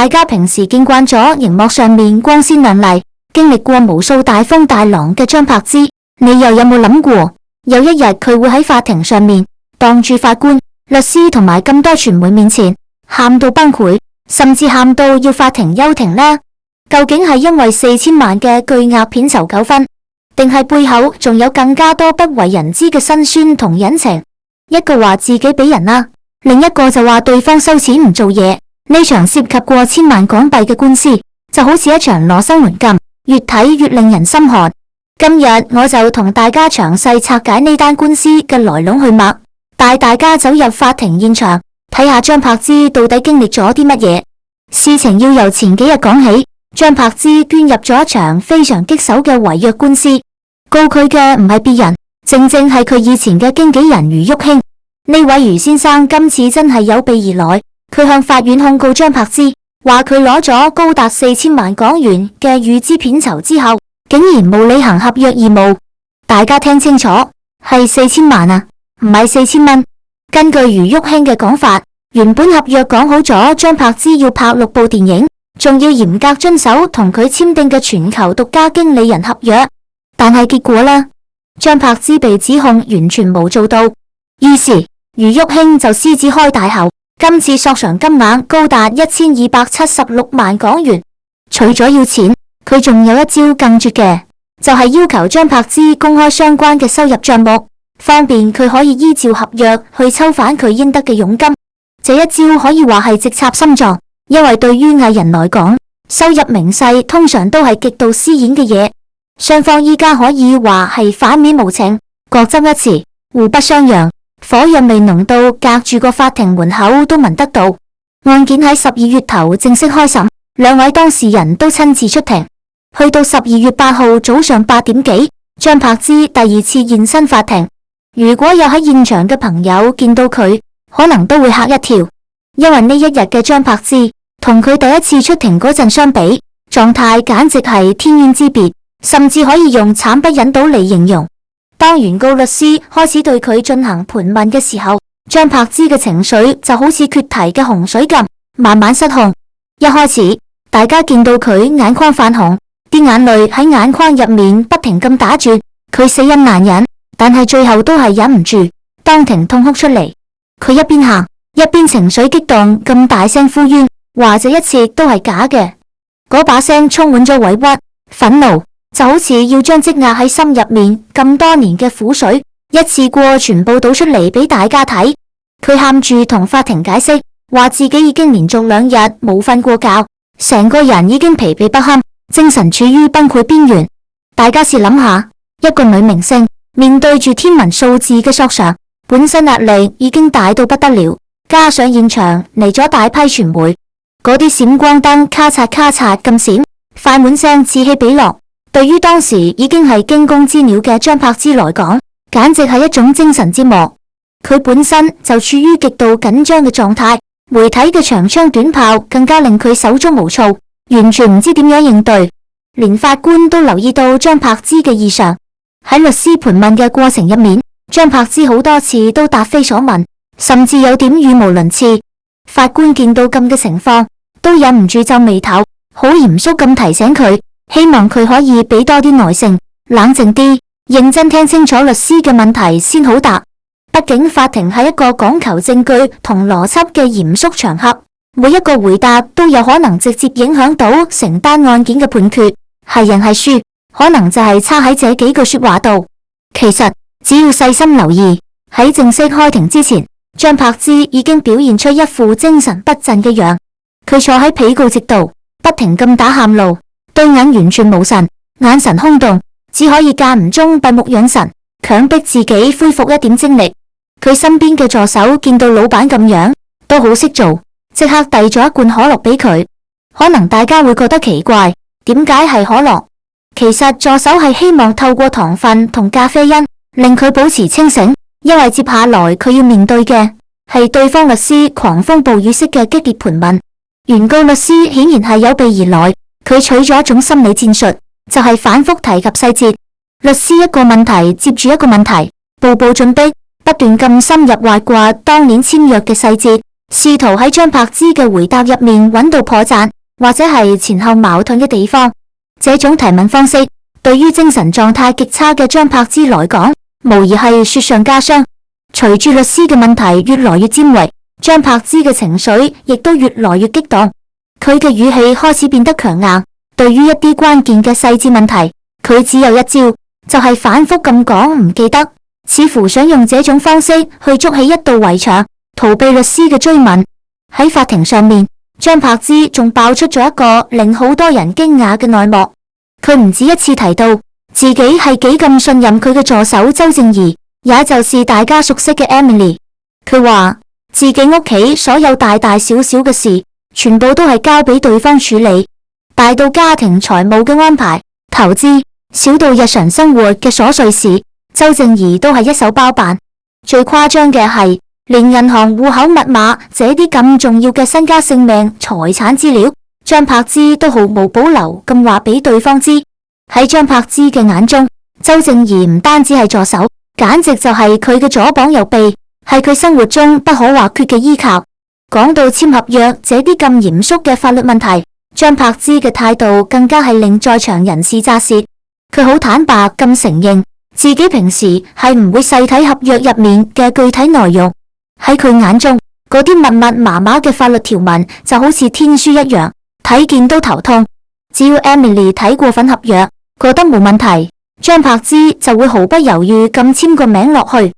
大家平時見慣咗熒幕上面光鮮亮麗、經歷過無數大風大浪嘅張柏芝，你又有冇諗過，有一日佢會喺法庭上面，當住法官、律師同埋咁多傳媒面前，喊到崩潰，甚至喊到要法庭休庭呢？究竟係因為4000萬嘅巨額片酬糾紛，定係背後仲有更加多不為人知嘅辛酸同隱情？一個話自己俾人啦，另一個就話對方收錢唔做嘢。呢場涉及過千萬港幣嘅官司，就好似一場羅生門咁，越睇越令人心寒。今日我就同大家詳細拆解呢單官司嘅來龍去脈，帶大家走入法庭現場，睇下張柏芝到底經歷咗啲乜嘢。事情要由前幾日講起，張柏芝捲入咗一場非常棘手嘅違約官司，告佢嘅唔係別人，正正係佢以前嘅經紀人余旭興。呢位余先生今次真係有備而來。佢向法院控告張柏芝，話佢攞咗高達4000萬港元嘅預支片酬之後，竟然冇履行合約義務。大家聽清楚，係4000萬啊，唔係4000蚊。根據余旭興嘅講法，原本合約講好咗張柏芝要拍6部電影，仲要嚴格遵守同佢簽訂嘅全球獨家經理人合約。但係結果呢，張柏芝被指控完全冇做到，於是余旭興就獅子開大口。今次索償金額高達1276萬港元。除咗要錢，佢仲有一招更絕嘅，就係要求張柏芝公開相關嘅收入賬目，方便佢可以依照合約去抽返佢應得嘅佣金。這一招可以話係直插心臟，因為對於藝人來講，收入明細通常都係極度私隱嘅嘢。雙方依家可以話係反面無情，各執一詞，互不相讓。火藥味濃到隔住個法庭門口都聞得到。案件喺12月頭正式開審，兩位當事人都親自出庭。去到12月8號早上8點幾，張柏芝第2次現身法庭。如果有喺現場嘅朋友見到佢，可能都會嚇一跳，因為呢一日嘅張柏芝同佢第一次出庭嗰陣相比，狀態簡直係天淵之別，甚至可以用慘不忍睹嚟形容。當原告律師開始對佢進行盤問嘅時候，張柏芝嘅情緒就好似決堤嘅洪水咁，慢慢失控。一開始，大家見到佢眼眶泛紅，啲眼淚喺眼眶入面不停咁打轉，佢死忍難忍，但係最後都係忍唔住，當庭痛哭出嚟。佢一邊喊，一邊情緒激動咁大聲呼冤，話這一切都係假嘅。嗰把聲充滿咗委屈、憤怒。就好似要將積壓喺心入面咁多年嘅苦水，一次過全部倒出嚟俾大家睇。佢喊住同法庭解釋，話自己已經連續2日冇瞓過覺，成個人已經疲憊不堪，精神處於崩潰邊緣。大家試諗下，一個女明星面對住天文數字嘅索償，本身壓力已經大到不得了，加上現場嚟咗大批傳媒，嗰啲閃光燈咔嚓咔嚓咁閃，快門聲此起彼落。對於當時已經係驚弓之鳥嘅張柏芝來講，簡直係一種精神折磨。佢本身就處於極度緊張嘅狀態，媒體嘅長槍短炮更加令佢手足無措，完全唔知點樣應對。連法官都留意到張柏芝嘅異常。喺律師盤問嘅過程入面，張柏芝好多次都答非所問，甚至有點語無倫次。法官見到咁嘅情況，都忍唔住皺眉頭，好嚴肅咁提醒佢。希望佢可以俾多啲耐性，冷靜啲，認真聽清楚律師嘅問題先好答。畢竟法庭係一個講求證據同邏輯嘅嚴肅場合，每一個回答都有可能直接影響到成單案件嘅判決，係贏係輸，可能就係差喺這幾句說話度。其實只要細心留意，喺正式開庭之前，張柏芝已經表現出一副精神不振嘅樣。佢坐喺被告席度，不停咁打喊路。對眼完全無神，眼神空洞，只可以間唔中閉目養神，強迫自己恢復一點精力。佢身邊嘅助手見到老闆咁樣，都好識做，即刻遞咗一罐可樂俾佢。可能大家會覺得奇怪，點解係可樂？其實助手係希望透過糖分同咖啡因令佢保持清醒，因為接下來佢要面對嘅係對方律師狂風暴雨式嘅激烈盤問。原告律師顯然係有備而來。佢取咗一種心理戰術，就係反覆提及細節。律師一個問題接住一個問題，步步進逼，不斷咁深入挖掘當年簽約嘅細節，試圖喺張柏芝嘅回答入面揾到破綻，或者係前後矛盾嘅地方。這種提問方式對於精神狀態極差嘅張柏芝來講，無疑係雪上加霜。隨住律師嘅問題越來越尖銳，張柏芝嘅情緒亦都越來越激動，佢嘅語氣開始變得強硬。對於一啲關鍵嘅細節問題，佢只有一招，就係反覆咁講唔記得，似乎想用這種方式去築起一道圍牆，逃避律師嘅追問。喺法庭上面，張柏芝仲爆出咗一個令好多人驚訝嘅內幕。佢唔止一次提到自己係幾咁信任佢嘅助手周正怡，也就是大家熟悉嘅 Emily。佢話自己屋企所有大大小小嘅事，全部都係交俾對方處理，大到家庭財務嘅安排、投資，小到日常生活嘅瑣碎事，周正怡都係一手包辦。最誇張嘅係，連銀行戶口密碼這啲咁重要嘅身家性命財產資料，張柏芝都毫無保留咁話俾對方知。喺張柏芝嘅眼中，周正怡唔單止係助手，簡直就係佢嘅左膀右臂，係佢生活中不可或缺嘅依靠。講到簽合約這啲咁嚴肅嘅法律問題，張柏芝嘅態度更加係令在場人士咋舌。佢好坦白咁承認自己平時係唔會細睇合約入面嘅具體內容。喺佢眼中，嗰啲密密麻麻嘅法律條文就好似天書一樣，睇見都頭痛。只要 Emily 睇過份合約，覺得冇問題，張柏芝就會毫不猶豫咁簽個名落去。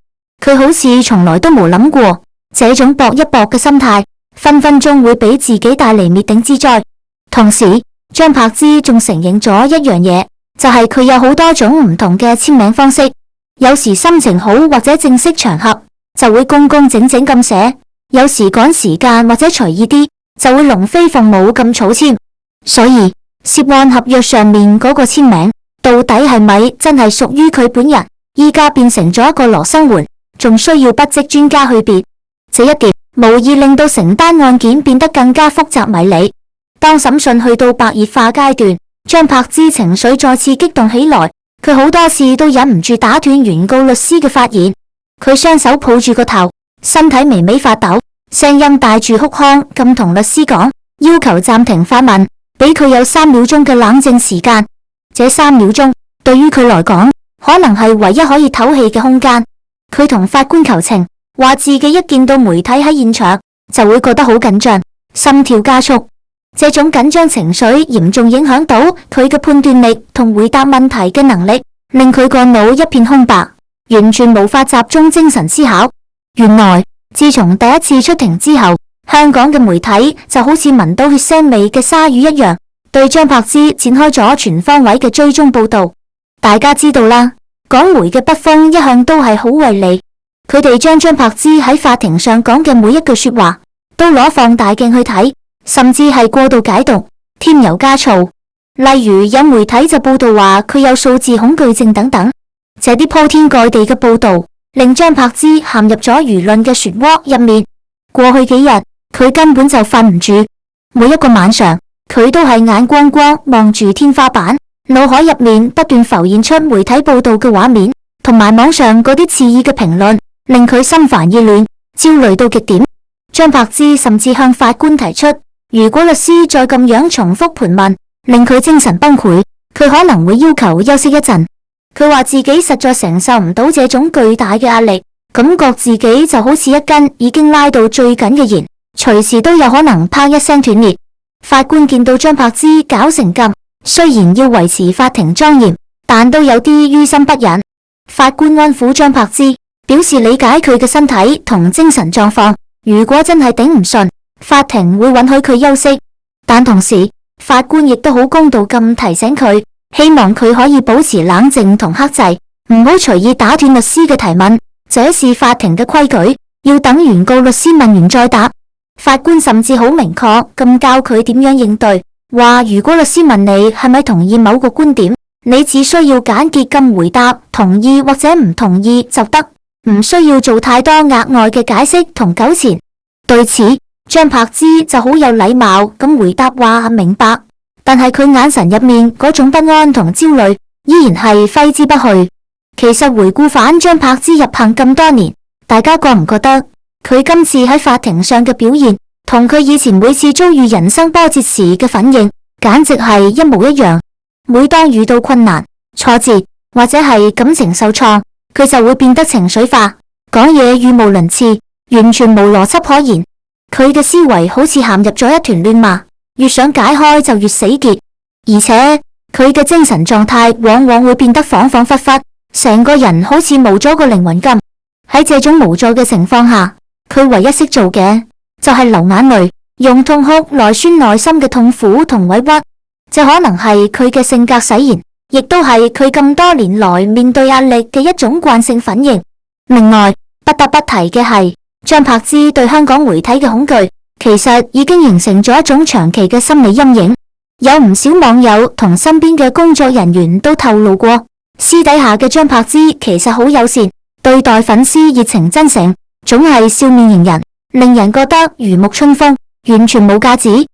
佢好似從來都冇諗過，這種搏一搏嘅心態，分分鐘會俾自己帶嚟滅頂之災。同時，張柏芝仲承認咗一樣嘢，就係佢有好多種唔同嘅簽名方式。有時心情好或者正式場合，就會工工整整咁寫；有時趕時間或者隨意啲，就會龍飛鳳舞咁草簽。所以涉案合約上面嗰個簽名，到底係咪真係屬於佢本人？依家變成咗一個羅生門，仲需要筆跡專家去別。這一點無疑令到成單案件變得更加複雜迷離。當審訊去到白熱化階段，張柏芝情緒再次激動起來，佢好多次都忍唔住打斷原告律師嘅發言。佢雙手抱住個頭，身體微微發抖，聲音帶住哭腔咁同律師講，要求暫停發問，俾佢有3秒鐘嘅冷靜時間。這3秒鐘對於佢來講，可能係唯一可以唞氣嘅空間。佢同法官求情，話自己一見到媒體喺現場，就會覺得好緊張，心跳加速。這種緊張情緒嚴重影響到佢嘅判斷力同回答問題嘅能力，令佢個腦一片空白，完全無法集中精神思考。原來自從第一次出庭之後，香港嘅媒體就好似聞到血腥味嘅鯊魚一樣，對張柏芝展開咗全方位嘅追蹤報道。大家知道啦，港媒嘅筆鋒一向都係好銳利，佢哋將張柏芝喺法庭上講嘅每一句說話都攞放大鏡去睇，甚至係過度解讀，添油加醋。例如有媒體就報道話佢有數字恐懼症等等。這啲鋪天蓋地嘅報道令張柏芝陷入咗輿論嘅漩渦入面。過去幾日佢根本就瞓唔住，每一個晚上佢都係眼光光望住天花板，腦海入面不斷浮現出媒體報道嘅畫面，同埋網上嗰啲刺耳嘅評論，令佢心煩意亂，焦慮到極點。張柏芝甚至向法官提出，如果律師再咁樣重複盤問，令佢精神崩潰，佢可能會要求休息一陣。佢話自己實在承受唔到這種巨大嘅壓力，感覺自己就好似一根已經拉到最緊嘅弦，隨時都有可能啪一聲斷裂。法官見到張柏芝搞成咁，雖然要維持法庭莊嚴，但都有啲於心不忍。法官安撫張柏芝，表示理解佢嘅身體同精神狀況，如果真係頂唔順，法庭會允許佢休息。但同時，法官亦都好公道咁提醒佢，希望佢可以保持冷靜同克制，唔好隨意打斷律師嘅提問，這是法庭嘅規矩，要等原告律師問完再答。法官甚至好明確咁教佢點樣應對，話如果律師問你係咪同意某個觀點，你只需要簡潔咁回答同意或者唔同意就得，唔需要做太多額外嘅解釋同糾纏。對此，張柏芝就好有禮貌咁回答話明白，但係佢眼神入面嗰種不安同焦慮依然係揮之不去。其實回顧返張柏芝入行咁多年，大家覺唔覺得佢今次喺法庭上嘅表現，同佢以前每次遭遇人生波折時嘅反應，簡直係一模一樣。每當遇到困難、挫折或者係感情受創，佢就會變得情緒化，講嘢語無倫次，完全無邏輯可言。佢嘅思維好似陷入咗一團亂麻，越想解開就越死結，而且佢嘅精神狀態往往會變得恍恍惚惚，成個人好似冇咗個靈魂咁。喺這種無助嘅情況下，佢唯一識做嘅就係流眼淚，用痛哭來宣內心嘅痛苦同委屈。這可能係佢嘅性格使然，亦都係佢咁多年來面對壓力嘅一種慣性反應。另外，不得不提嘅係張柏芝對香港媒體嘅恐懼，其實已經形成咗一種長期嘅心理陰影。有唔少網友同身邊嘅工作人員都透露過，私底下嘅張柏芝其實好友善，對待粉絲熱情真誠，總係笑面迎人，令人覺得如沐春風，完全冇架子。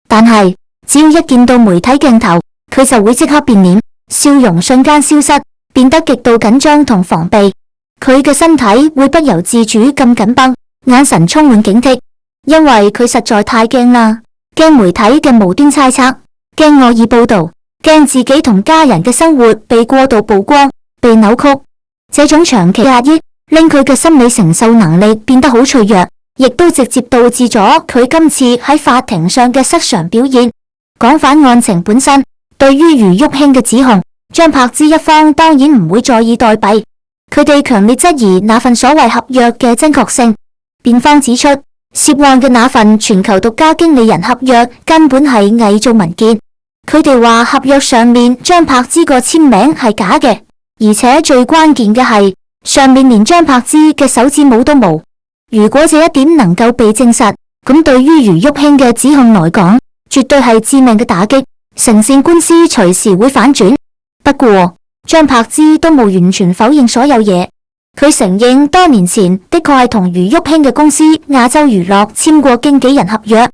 但係只要一見到媒體鏡頭，佢就會即刻變臉，笑容瞬間消失，變得極度緊張同防備。佢嘅身體會不由自主咁緊繃，眼神充滿警惕，因為佢實在太驚啦，驚媒體嘅無端猜測，驚惡意報道，驚自己同家人嘅生活被過度曝光、被扭曲。這種長期壓抑令佢嘅心理承受能力變得好脆弱，亦都直接導致咗佢今次喺法庭上嘅失常表現。講返案情本身，對於余玉卿嘅指控，張柏芝一方當然唔會坐以待斃，佢哋強烈質疑那份所謂合約嘅真確性。辯方指出，涉案嘅那份全球獨家經理人合約根本係偽造文件，佢哋話合約上面張柏芝個簽名係假嘅，而且最關鍵嘅係上面連張柏芝嘅手指模都冇。如果這一點能夠被證實，咁對於余玉卿嘅指控來講，絕對係致命嘅打擊，成線官司隨時會反轉。不過張柏芝都冇完全否認所有嘢，佢承認多年前的確係同余玉卿嘅公司亞洲娛樂簽過經紀人合約，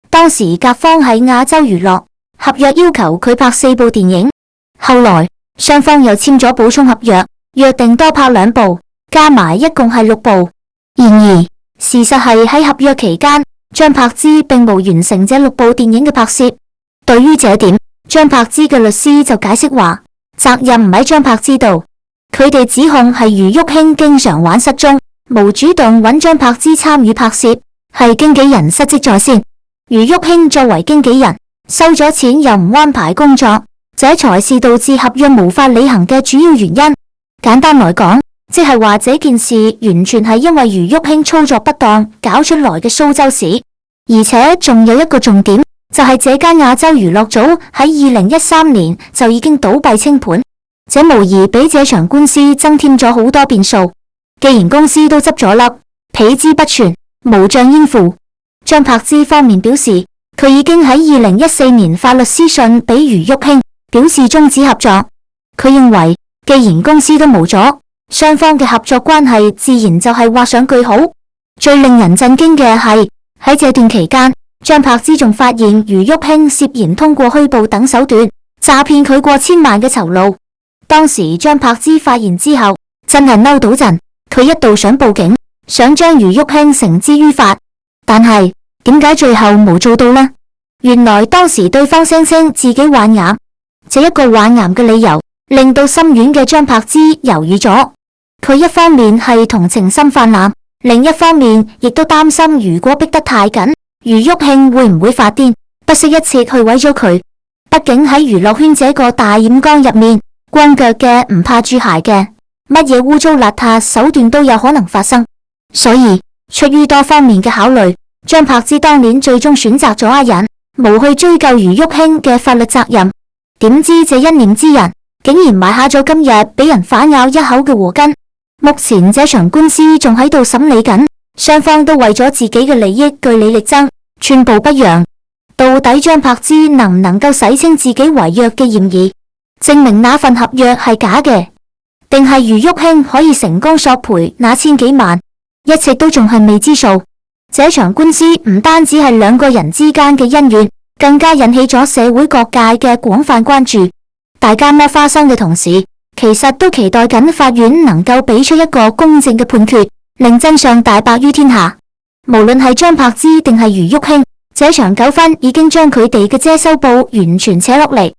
當時甲方係亞洲娛樂，合約要求佢拍4部電影，後來雙方又簽咗補充合約，約定多拍2部，加埋一共係6部。然而事實係喺合約期間，張柏芝並無完成這6部電影嘅拍攝。對於這點，張柏芝嘅律師就解釋話，責任唔喺張柏芝度，佢哋指控係余玉卿經常玩失蹤，無主動揾張柏芝參與拍攝，係經紀人失職在先。余玉卿作為經紀人，收咗錢又唔安排工作，這才是導致合約無法履行嘅主要原因。簡單來講，即係話這件事完全係因為余玉卿操作不當搞出來嘅蘇州屎。而且仲有一個重點，就係這間亞洲娛樂組喺2013年就已經倒閉清盤，這無疑俾這場官司增添咗好多變數。既然公司都執咗笠，被資不全，無賬應付，張柏芝方面表示，佢已經喺2014年發律師信俾余玉卿，表示終止合作。佢認為，既然公司都冇咗，雙方嘅合作關係自然就係畫上句號。最令人震驚嘅係，喺這段期間，張柏芝仲發現余玉卿涉嫌通過虛報等手段詐騙佢過千萬嘅酬勞。當時張柏芝發現之後，真係嬲到震，佢一度想報警，想將余玉卿繩之於法。但係點解最後冇做到呢？原來當時對方聲稱自己患癌，這一個患癌嘅理由令到心軟嘅張柏芝猶豫咗。佢一方面係同情心泛濫，另一方面亦都擔心如果逼得太緊，余玉卿會唔會發癲，不惜一切去毀咗佢。畢竟喺娛樂圈這個大染缸入面，光腳嘅唔怕鑄鞋嘅，乜嘢污糟邋遢手段都有可能發生。所以出於多方面嘅考慮，張柏芝當年最終選擇咗啞忍，無去追究余玉卿嘅法律責任。點知這一念之仁，竟然埋下咗今日俾人反咬一口嘅禍根。目前這場官司仲喺度審理緊，雙方都為咗自己嘅利益據理力爭，寸步不讓。到底張柏芝能唔能夠洗清自己違約嘅嫌疑，證明那份合約係假嘅，定係余玉卿可以成功索賠那千幾萬，一直都仲係未知數。這場官司唔單止係兩個人之間嘅恩怨，更加引起咗社會各界嘅廣泛關注。大家剝花生嘅同時，其實都期待緊法院能夠俾出一個公正嘅判決，令真相大白於天下。無論係張柏芝定係余玉卿，這場糾紛已經將佢哋嘅遮羞布完全扯落嚟。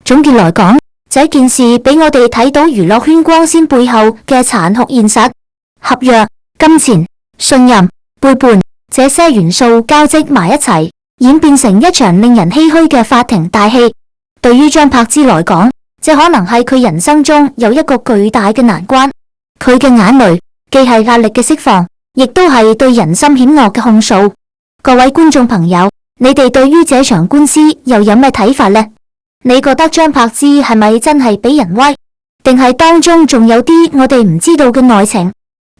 總結來講，這件事俾我哋睇到娛樂圈光鮮背後嘅殘酷現實，合約、金錢、信任、背叛，這些元素交織埋一齊，演變成一場令人唏噓嘅法庭大戲。對於張柏芝來講，這可能係佢人生中有一個巨大嘅難關。佢嘅眼淚既係壓力嘅釋放，亦都係對人心險惡嘅控訴。各位觀眾朋友，你哋對於這場官司又有咩睇法呢？你覺得張柏芝係咪真係俾人威，定係當中仲有啲我哋唔知道嘅內情？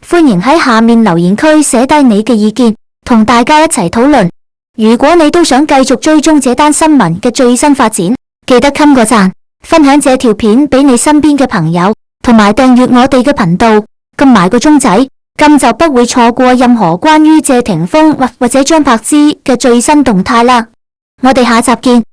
歡迎喺下面留言區寫低你嘅意見，同大家一齊討論。如果你都想繼續追蹤這單新聞嘅最新發展，記得冚個讚，分享這條片俾你身邊嘅朋友，同埋訂閱我哋嘅頻道，撳埋個鐘仔，咁就不會錯過任何關於謝霆鋒或者張柏芝嘅最新動態啦。我哋下集見。